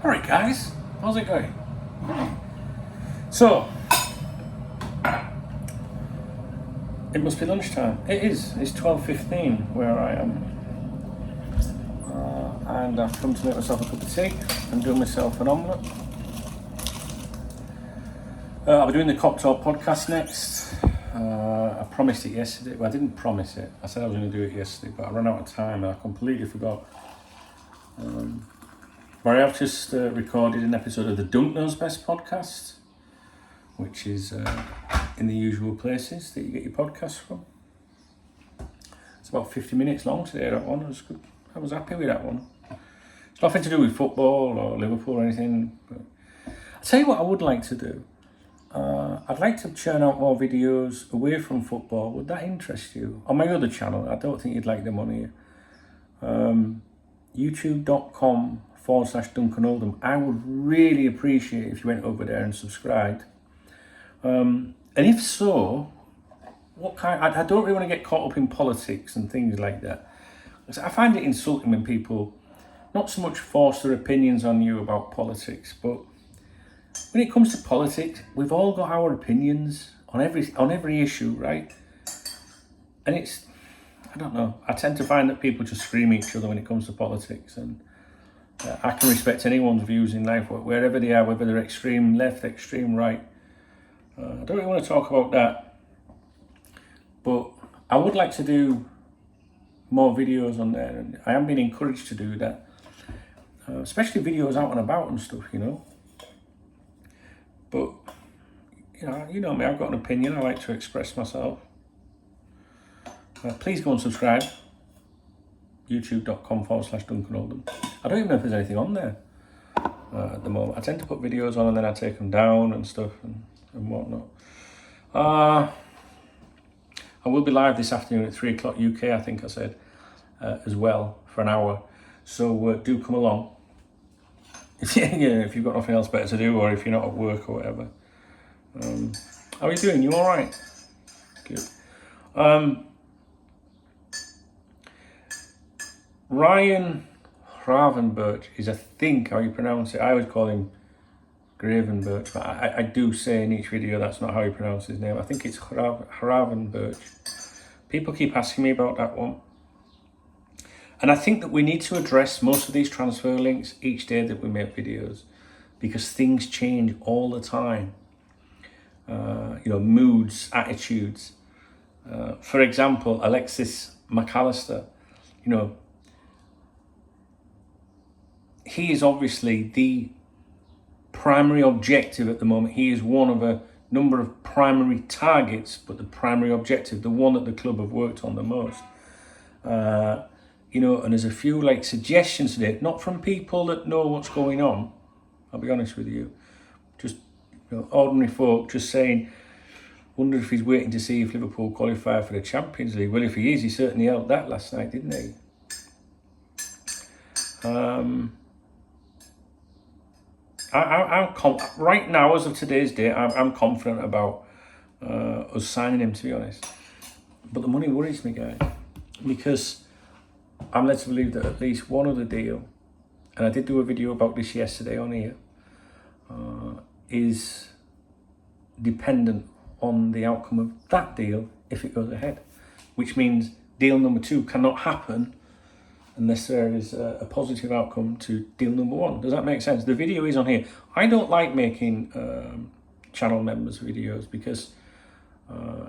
Alright guys, how's it going? So, it must be lunchtime. It is, it's 12:15 where I am. And I've come to make myself a cup of tea and do myself an omelette. I'll be doing the Cocktail podcast next. I promised it yesterday. Well, I didn't promise it. I said I was going to do it yesterday, but I ran out of time and I completely forgot. But I have just recorded an episode of the Don't Know's Best podcast, which is in the usual places that you get your podcasts from. It's about 50 minutes long today, that one. I was happy with that one. It's nothing to do with football or Liverpool or anything. But I'll tell you what I would like to do. I'd like to churn out more videos away from football. Would that interest you? On my other channel, I don't think you'd like them on here. YouTube.com/Duncan Oldham. I would really appreciate it if you went over there and subscribed. And if so, what kind? I don't really want to get caught up in politics and things like that. I find it insulting when people not so much force their opinions on you about politics, but when it comes to politics, we've all got our opinions on every issue, right? And it's, I don't know, I tend to find that people just scream at each other when it comes to politics, and I can respect anyone's views in life, wherever they are, whether they're extreme left, extreme right. I don't really want to talk about that, but I would like to do more videos on there, and I am being encouraged to do that, especially videos out and about and stuff, you know. But you know me, I've got an opinion. I like to express myself. Please go and subscribe. YouTube.com/Duncan Oldham. I don't even know if there's anything on there at the moment. I tend to put videos on and then I take them down and stuff and whatnot. I will be live this afternoon at 3 o'clock UK, I think I said, as well, for an hour. So do come along. If you've got nothing else better to do, or if you're not at work or whatever. How are you doing? You all right? Good. Ryan Gravenberch is, I think, how you pronounce it. I always call him Gravenberch, but I do say in each video that's not how you pronounce his name. I think it's Gravenberch. People keep asking me about that one. And I think that we need to address most of these transfer links each day that we make videos, because things change all the time. Moods, attitudes. For example, Alexis McAllister, he is obviously the primary objective at the moment. He is one of a number of primary targets, but the primary objective, the one that the club have worked on the most. And there's a few suggestions today, not from people that know what's going on. I'll be honest with you, just ordinary folk just saying, wonder if he's waiting to see if Liverpool qualify for the Champions League. Well, if he is, he certainly held that last night, didn't he? I'm right now, as of today's date, I'm confident about us signing him, to be honest. But the money worries me, guys, because I'm led to believe that at least one other deal, and I did do a video about this yesterday on here, is dependent on the outcome of that deal if it goes ahead, which means deal number 2 cannot happen unless there is a positive outcome to deal number 1. Does that make sense? The video is on here. I don't like making channel members videos because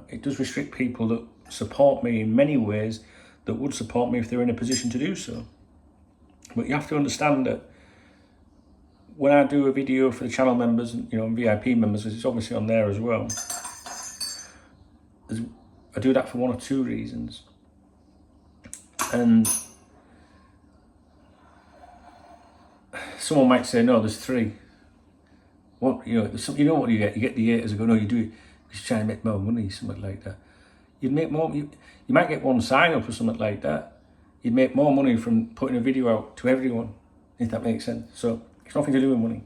it does restrict people that support me in many ways that would support me if they're in a position to do so. But you have to understand that when I do a video for the channel members, and VIP members, it's obviously on there as well, I do that for one or two reasons. And someone might say, no, there's 3. What, what you get? You get the haters who go, no, you do it because you're trying to make more money, something like that. You'd make more, you might get one sign up or something like that. You'd make more money from putting a video out to everyone, if that makes sense. So it's nothing to do with money.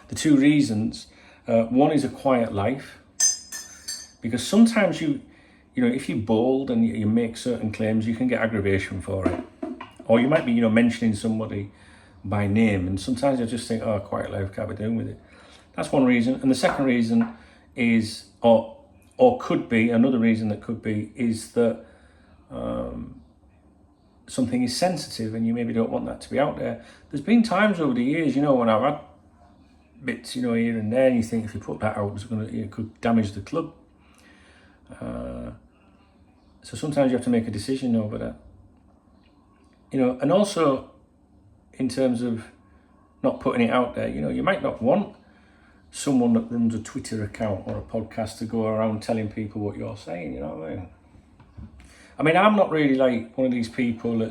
The 2 reasons, one is a quiet life, because sometimes if you're bold and you make certain claims, you can get aggravation for it. Or you might be, mentioning somebody by name, and sometimes I just think, oh, quiet life, can't be doing with it. That's one reason. And the second reason is, or could be, another reason that could be, is that something is sensitive and you maybe don't want that to be out there. There's been times over the years, when I've had bits, here and there, and you think if you put that out, it could damage the club. So sometimes you have to make a decision over that. And also in terms of not putting it out there, you might not want someone that runs a Twitter account or a podcast to go around telling people what you're saying, you know what I mean? I'm not really like one of these people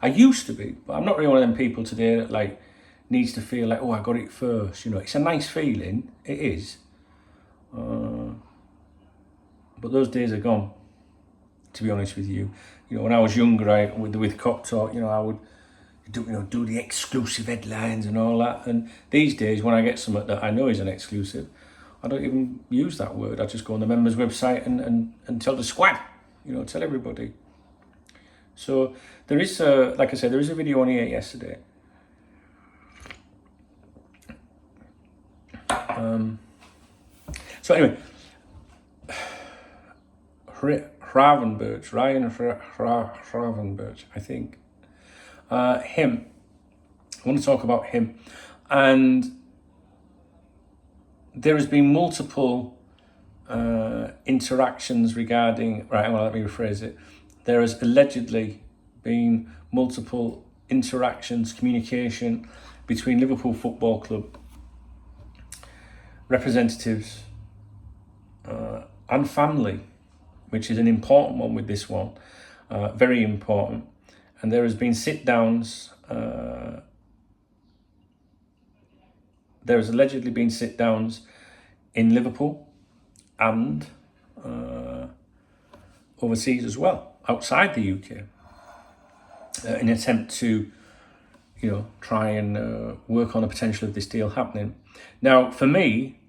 I used to be, but I'm not really one of them people today that like needs to feel like, oh, I got it first, It's a nice feeling, it is. But those days are gone, to be honest with you. When I was younger, with Cop Talk, I would do the exclusive headlines and all that. And these days, when I get something that I know is an exclusive, I don't even use that word. I just go on the members' website and tell the squad, tell everybody. So there is, like I said, there is a video on here yesterday. So anyway, Ryan Hravenberch, I think. Him. I want to talk about him. And there has been multiple interactions regarding, right, well, let me rephrase it. There has allegedly been multiple interactions, communication between Liverpool Football Club representatives and family, which is an important one with this one, very important. And there has been sit-downs, there has allegedly been sit-downs in Liverpool and overseas as well, outside the UK, in an attempt to, try and work on the potential of this deal happening. Now, for me,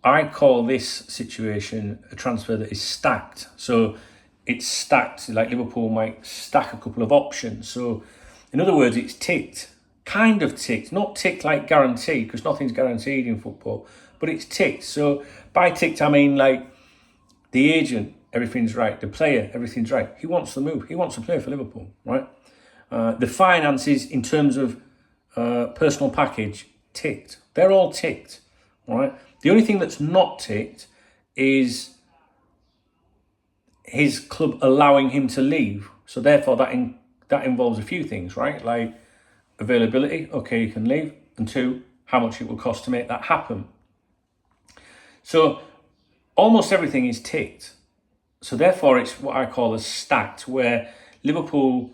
I call this situation a transfer that is stacked. So it's stacked, like Liverpool might stack a couple of options. So in other words, it's ticked, kind of ticked, not ticked like guaranteed, because nothing's guaranteed in football, but it's ticked. So by ticked, I mean like the agent, everything's right. The player, everything's right. He wants to move. He wants to play for Liverpool, right? The finances in terms of personal package, ticked. They're all ticked, right? The only thing that's not ticked is his club allowing him to leave. So therefore that involves a few things, right? Like availability, okay, you can leave. And two, how much it will cost to make that happen. So almost everything is ticked. So therefore it's what I call a stacked, where Liverpool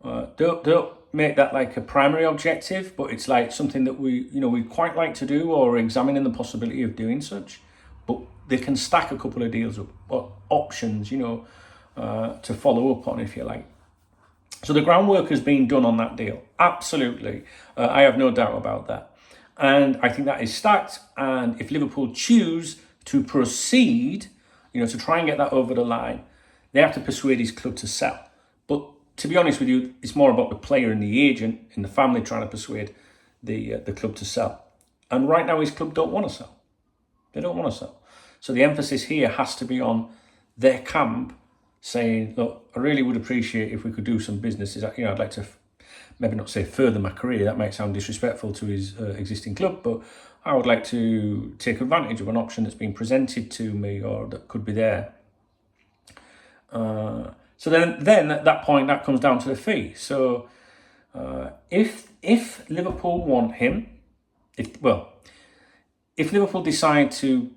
don't make that like a primary objective, but it's like something that we quite like to do, or examining the possibility of doing such. But they can stack a couple of deals up, or options, to follow up on, if you like. So the groundwork has been done on that deal. Absolutely. I have no doubt about that. And I think that is stacked. And if Liverpool choose to proceed, to try and get that over the line, they have to persuade his club to sell. But to be honest with you, it's more about the player and the agent and the family trying to persuade the club to sell. And right now his club don't want to sell. They don't want to sell. So the emphasis here has to be on their camp saying, look, I really would appreciate if we could do some businesses. I'd like to maybe not say further my career. That might sound disrespectful to his existing club, but I would like to take advantage of an option that's been presented to me or that could be there. So then at that point, that comes down to the fee. So if Liverpool want him, if Liverpool decide to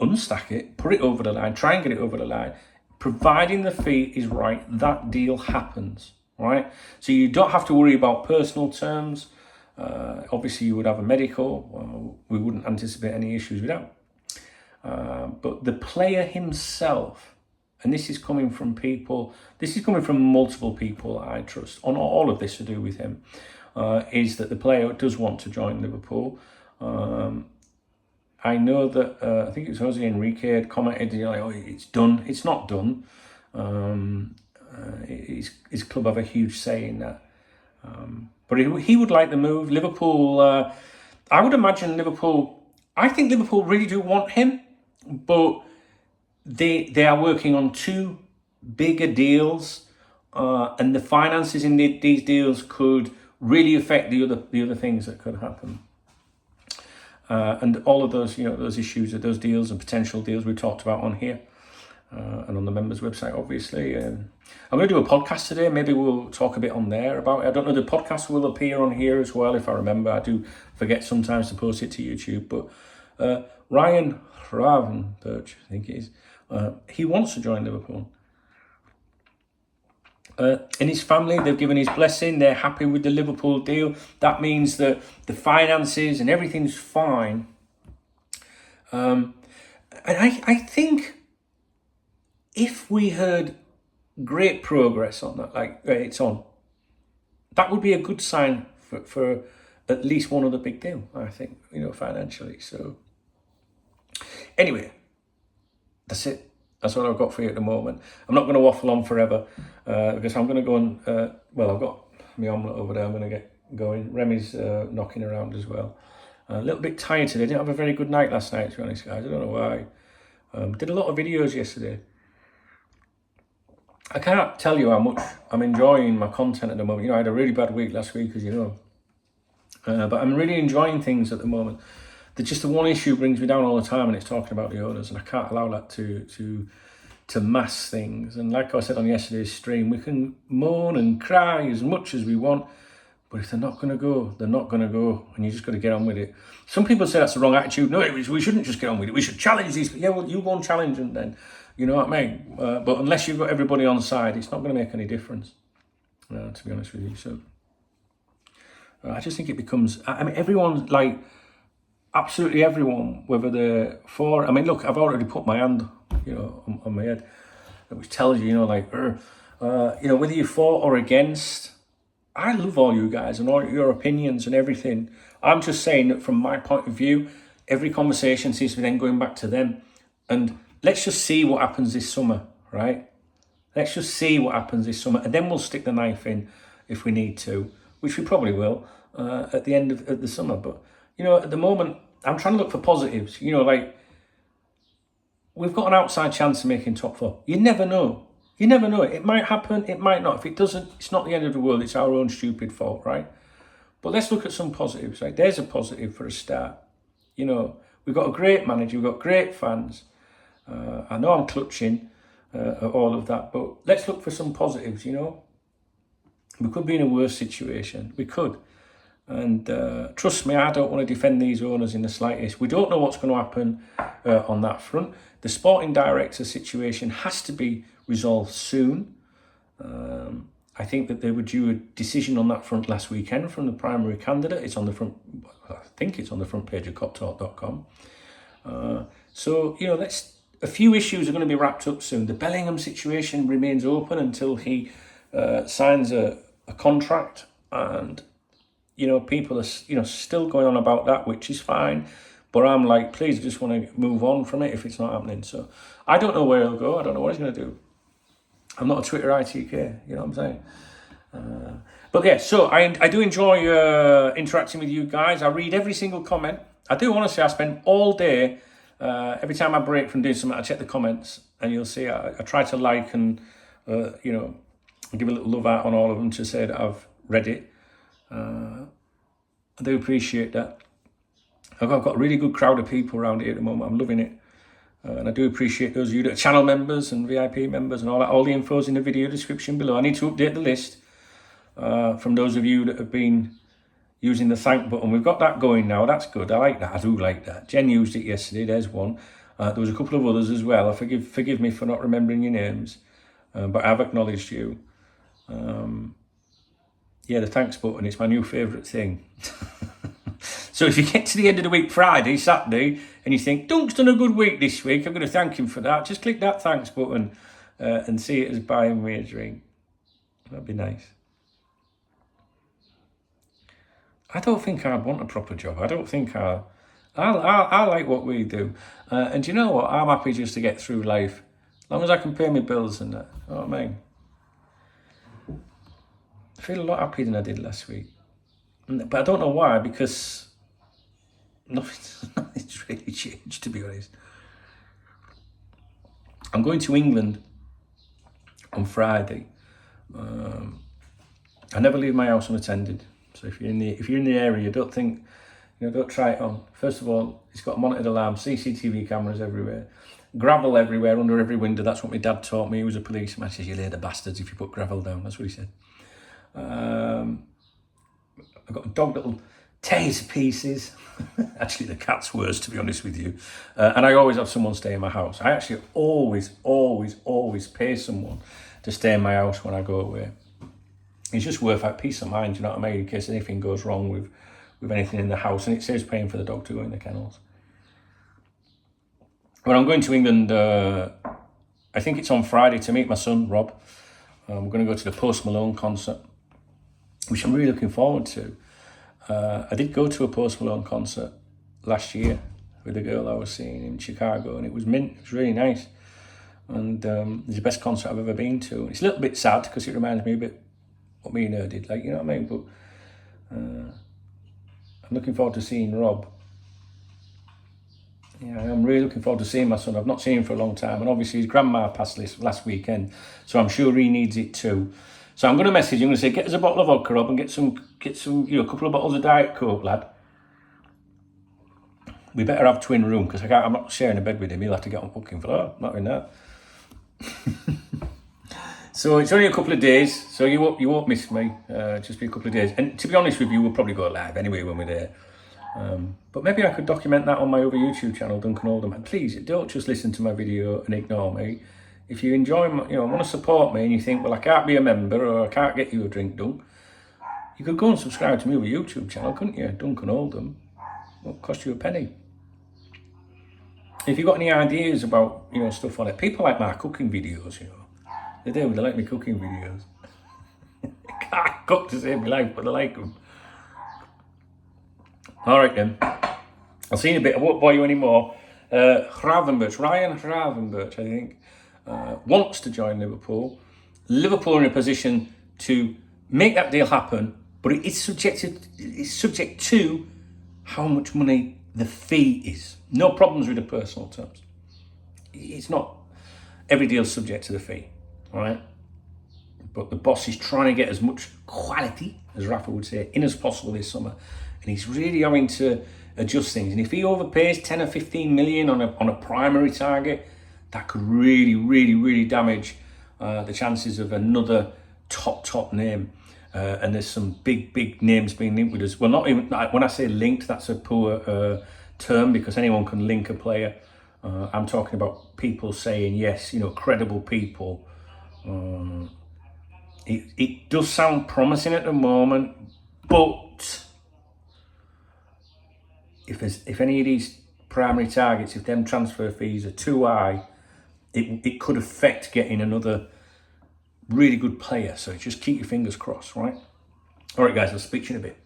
unstack it, put it over the line, try and get it over the line, providing the fee is right, that deal happens, right? So you don't have to worry about personal terms. Obviously, you would have a medical. We wouldn't anticipate any issues with that. But the player himself, and this is coming from multiple people I trust, on all of this to do with him, is that the player does want to join Liverpool. I know that, I think it was Jose Enrique had commented, it's done. It's not done. His club have a huge say in that. But he would like the move. Liverpool, I would imagine Liverpool, I think Liverpool really do want him, but they are working on two bigger deals, and the finances in these deals could really affect the other things that could happen. And all of those, those issues of those deals and potential deals we talked about on here and on the members website, obviously. I'm going to do a podcast today. Maybe we'll talk a bit on there about it. I don't know, the podcast will appear on here as well, if I remember. I do forget sometimes to post it to YouTube. But Ryan Ravenberg, I think it is, he wants to join Liverpool. In his family, they've given his blessing. They're happy with the Liverpool deal. That means that the finances and everything's fine. And I think if we heard great progress on that, like it's on, that would be a good sign for at least one other big deal, I think, financially. So anyway, that's it. That's what I've got for you at the moment. I'm not going to waffle on forever because I'm going to go and, I've got my omelette over there. I'm going to get going. Remy's knocking around as well. A little bit tired today. Didn't have a very good night last night, to be honest, guys. I don't know why. Did a lot of videos yesterday. I can't tell you how much I'm enjoying my content at the moment. I had a really bad week last week, as you know. But I'm really enjoying things at the moment. Just the one issue brings me down all the time, and it's talking about the owners, and I can't allow that to mass things. And like I said on yesterday's stream, we can moan and cry as much as we want, but if they're not going to go, they're not going to go, and you just got to get on with it. Some people say that's the wrong attitude. No, we shouldn't just get on with it. We should challenge these. Yeah, well, you go and challenge them then. You know what I mean? But unless you've got everybody on side, it's not going to make any difference, to be honest with you. So I just think it becomes, everyone, like, absolutely everyone, whether they're for, look, I've already put my hand, on my head, which tells you, whether you're for or against. I love all you guys and all your opinions and everything. I'm just saying that from my point of view, every conversation seems to be then going back to them. And let's just see what happens this summer, right? Let's just see what happens this summer, and then we'll stick the knife in if we need to, which we probably will at the end of the summer. But at the moment, I'm trying to look for positives. Like, we've got an outside chance of making top four. You never know. You never know. It might happen, it might not. If it doesn't, it's not the end of the world. It's our own stupid fault, right? But let's look at some positives, right? There's a positive for a start. We've got a great manager. We've got great fans. I know I'm clutching at all of that, but let's look for some positives, We could be in a worse situation. We could. And trust me, I don't want to defend these owners in the slightest. We don't know what's going to happen on that front. The sporting director situation has to be resolved soon. I think that they were due a decision on that front last weekend from the primary candidate. It's on the front, I think it's on the front page of coptalk.com. So, a few issues are going to be wrapped up soon. The Bellingham situation remains open until he signs a contract, and people are, still going on about that, which is fine. But I'm like, please, I just want to move on from it if it's not happening. So I don't know where he'll go. I don't know what he's going to do. I'm not a Twitter ITK, you know what I'm saying? But yeah, so I do enjoy interacting with you guys. I read every single comment. I do honestly, I spend all day, every time I break from doing something, I check the comments, and you'll see I try to like and, give a little love out on all of them to say that I've read it. I do appreciate that. I've got a really good crowd of people around here at the moment. I'm loving it. And I do appreciate those of you that are channel members and VIP members and all that. All the info's in the video description below. I need to update the list from those of you that have been using the thank button. We've got that going now. That's good. I like that. I do like that. Jen used it yesterday. There's one. There was a couple of others as well. Forgive me for not remembering your names, but I've acknowledged you. Yeah, the thanks button, it's my new favourite thing. So if you get to the end of the week, Friday, Saturday, and you think, Dunk's done a good week this week, I'm going to thank him for that, just click that thanks button and see it as buying me a drink. That'd be nice. I don't think I'd want a proper job. I don't think I like what we do. And you know what? I'm happy just to get through life. As long as I can pay my bills and that. You know what I mean? feel a lot happier than I did last week. But I don't know why, because nothing's really changed, to be honest. I'm going to England on Friday. I never leave my house unattended. So if you're in the area, don't try it on. First of all, it's got a monitored alarm, CCTV cameras everywhere, gravel everywhere under every window. That's what my dad taught me. He was a policeman. He says, "You later bastards if you put gravel down." That's what he said. I've got a dog that'll tear to pieces. Actually, the cat's worse, to be honest with you. And I always have someone stay in my house. I actually always pay someone to stay in my house when I go away. It's just worth that peace of mind, you know what I mean, in case anything goes wrong with anything in the house. And it saves paying for the dog to go in the kennels. But I'm going to England, I think it's on Friday, to meet my son, Rob. We're going to go to the Post Malone concert, which I'm really looking forward to. I did go to a Post Malone concert last year with a girl I was seeing in Chicago, and it was mint. It was really nice. And it's the best concert I've ever been to. It's a little bit sad because it reminds me a bit what me and her did, like, you know what I mean? But I'm looking forward to seeing Rob. Yeah, I'm really looking forward to seeing my son. I've not seen him for a long time, and obviously his grandma passed last weekend, so I'm sure he needs it too. So I'm going to message him. I'm going to say, get us a bottle of vodka, Rob, and get some, a couple of bottles of Diet Coke, lad. We better have twin room, because I'm not sharing a bed with him. He'll have to get on booking for that. Not in that. So it's only a couple of days, so you won't miss me. Just be a couple of days. And to be honest with you, we'll probably go live anyway when we're there. But maybe I could document that on my other YouTube channel, Duncan Oldham. And please, don't just listen to my video and ignore me. If you enjoy my, want to support me, and you think, well, I can't be a member, or I can't get you a drink done, you could go and subscribe to my other YouTube channel, couldn't you? Duncan Oldham. It won't cost you a penny. If you've got any ideas about, stuff on it, people like my cooking videos, They do, they like my cooking videos. I can't cook to save my life, but I like them. All right then. I'll see you in a bit. I won't bore you anymore. Ryan Gravenberch, I think, wants to join Liverpool. Liverpool are in a position to make that deal happen, but it's subject to how much money the fee is. No problems with the personal terms. It's not every deal's subject to the fee. All right, but the boss is trying to get as much quality, as Rafa would say, in as possible this summer, and he's really having to adjust things. And if he overpays 10 or 15 million on a primary target, that could really damage the chances of another top name. And there's some big names being linked with us. Well, not even when I say linked, that's a poor term, because anyone can link a player. I'm talking about people saying yes, credible people. It does sound promising at the moment, but if any of these primary targets, if them transfer fees are too high, it could affect getting another really good player. So just keep your fingers crossed, right? All right, guys, I'll speak to you in a bit.